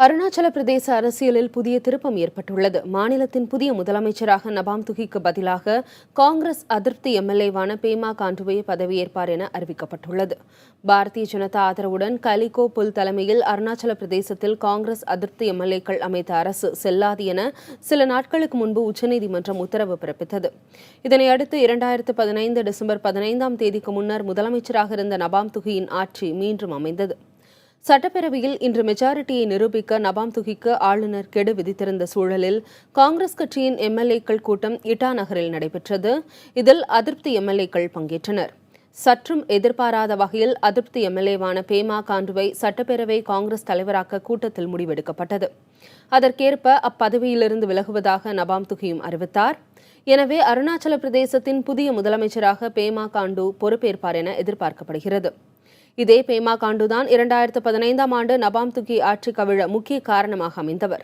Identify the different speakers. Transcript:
Speaker 1: அருணாச்சல பிரதேச அரசியலில் புதிய திருப்பம் ஏற்பட்டுள்ளது. மாநிலத்தின் புதிய முதலமைச்சராக நபாம் துகிக்கு பதிலாக காங்கிரஸ் அதிருப்தி எம்எல்ஏவான பேமா காண்டுவே பதவியேற்பார் என அறிவிக்கப்பட்டுள்ளது. பாரதிய ஜனதா ஆதரவுடன் கலிகோ புல் தலைமையில் அருணாச்சல பிரதேசத்தில் காங்கிரஸ் அதிருப்தி எம்எல்ஏக்கள் அமைத்த அரசு செல்லாது என சில நாட்களுக்கு முன்பு உச்சநீதிமன்றம் உத்தரவு பிறப்பித்தது. இதனையடுத்து 2015 டிசம்பர் 15ஆம் தேதிக்கு முன்னர் முதலமைச்சராக இருந்த நபாம் துகியின் ஆட்சி மீண்டும் அமைந்தது. சட்டப்பேரவையில் இன்று மெஜாரிட்டியை நிரூபிக்க நபாம் துகிக்கு ஆளுநர் கெடு விதித்திருந்த சூழலில் காங்கிரஸ் கட்சியின் எம்எல்ஏக்கள் கூட்டம் இட்டா நகரில் நடைபெற்றது. இதில் அதிருப்தி எம்எல்ஏக்கள் பங்கேற்றனர். சற்றும் எதிர்பாராத வகையில் அதிருப்தி எம்எல்ஏவான பேமா காண்டுவை சட்டப்பேரவை காங்கிரஸ் தலைவராக்க கூட்டத்தில் முடிவெடுக்கப்பட்டது. அதற்கேற்ப அப்பதவியிலிருந்து விலகுவதாக நபாம் துகியும் அறிவித்தார். எனவே அருணாச்சல பிரதேசத்தின் புதிய முதலமைச்சராக பேமா காண்டு பொறுப்பேற்பார் என எதிர்பார்க்கப்படுகிறது. இதே பேமா காண்டுதான் 2015ஆம் ஆண்டு நபாம் துகி ஆட்சி கவிழ முக்கிய காரணமாக அமைந்தவர்.